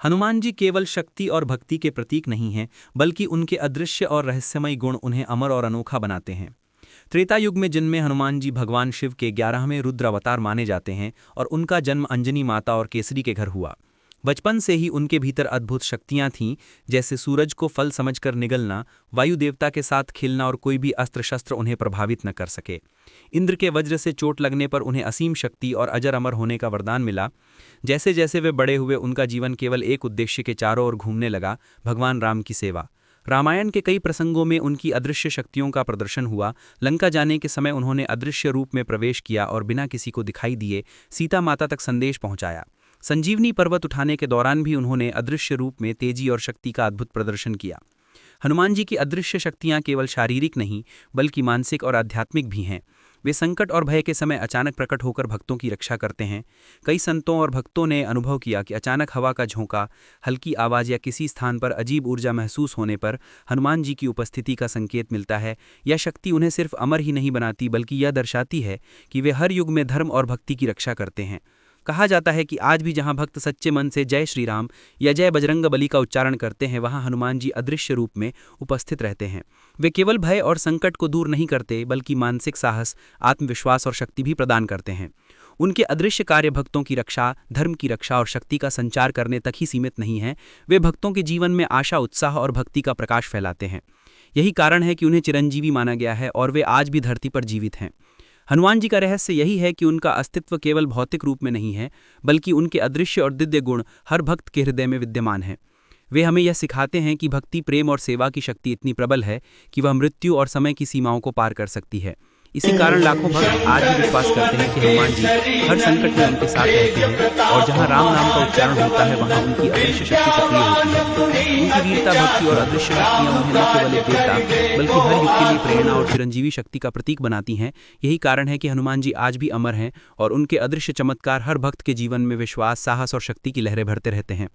हनुमान जी केवल शक्ति और भक्ति के प्रतीक नहीं हैं, बल्कि उनके अदृश्य और रहस्यमयी गुण उन्हें अमर और अनोखा बनाते हैं। त्रेता युग में जिनमें हनुमान जी भगवान शिव के 11वें रुद्र अवतार माने जाते हैं और उनका जन्म अंजनी माता और केसरी के घर हुआ। बचपन से ही उनके भीतर अद्भुत शक्तियां थीं, जैसे सूरज को फल समझकर निगलना, वायु देवता के साथ खेलना और कोई भी अस्त्र शस्त्र उन्हें प्रभावित न कर सके। इंद्र के वज्र से चोट लगने पर उन्हें असीम शक्ति और अजर अमर होने का वरदान मिला। जैसे जैसे वे बड़े हुए उनका जीवन केवल एक उद्देश्य के चारों ओर घूमने लगा, भगवान राम की सेवा। रामायण के कई प्रसंगों में उनकी अदृश्य शक्तियों का प्रदर्शन हुआ। लंका जाने के समय उन्होंने अदृश्य रूप में प्रवेश किया और बिना किसी को दिखाई दिए सीता माता तक संदेश पहुंचाया। संजीवनी पर्वत उठाने के दौरान भी उन्होंने अदृश्य रूप में तेजी और शक्ति का अद्भुत प्रदर्शन किया। हनुमान जी की अदृश्य शक्तियां केवल शारीरिक नहीं, बल्कि मानसिक और आध्यात्मिक भी हैं। वे संकट और भय के समय अचानक प्रकट होकर भक्तों की रक्षा करते हैं। कई संतों और भक्तों ने अनुभव किया कि अचानक हवा का झोंका, हल्की आवाज़ या किसी स्थान पर अजीब ऊर्जा महसूस होने पर हनुमान जी की उपस्थिति का संकेत मिलता है। यह शक्ति उन्हें सिर्फ अमर ही नहीं बनाती, बल्कि यह दर्शाती है कि वे हर युग में धर्म और भक्ति की रक्षा करते हैं। कहा जाता है कि आज भी जहां भक्त सच्चे मन से जय श्री राम या जय बजरंगबली का उच्चारण करते हैं, वहां हनुमान जी अदृश्य रूप में उपस्थित रहते हैं। वे केवल भय और संकट को दूर नहीं करते, बल्कि मानसिक साहस, आत्मविश्वास और शक्ति भी प्रदान करते हैं। उनके अदृश्य कार्य भक्तों की रक्षा, धर्म की रक्षा और शक्ति का संचार करने तक ही सीमित नहीं है। वे भक्तों के जीवन में आशा, उत्साह और भक्ति का प्रकाश फैलाते हैं। यही कारण है कि उन्हें चिरंजीवी माना गया है और वे आज भी धरती पर जीवित हैं। हनुमान जी का रहस्य यही है कि उनका अस्तित्व केवल भौतिक रूप में नहीं है, बल्कि उनके अदृश्य और दिव्य गुण हर भक्त के हृदय में विद्यमान हैं। वे हमें यह सिखाते हैं कि भक्ति, प्रेम और सेवा की शक्ति इतनी प्रबल है कि वह मृत्यु और समय की सीमाओं को पार कर सकती है। इसी कारण लाखों भक्त आज भी विश्वास करते हैं कि हनुमान जी हर संकट में उनके साथ रहते हैं और जहां राम नाम का उच्चारण होता है, वहां उनकी अदृश्य शक्ति सक्रिय होती है। उनकी वीरता, भक्ति और अदृश्य शक्तियां उन्हें न केवल एक देवता, बल्कि हर युग के लिए प्रेरणा और चिरंजीवी शक्ति का प्रतीक बनाती हैं। यही कारण है कि हनुमान जी आज भी अमर हैं और उनके अदृश्य चमत्कार हर भक्त के जीवन में विश्वास, साहस और शक्ति की लहरें भरते रहते हैं।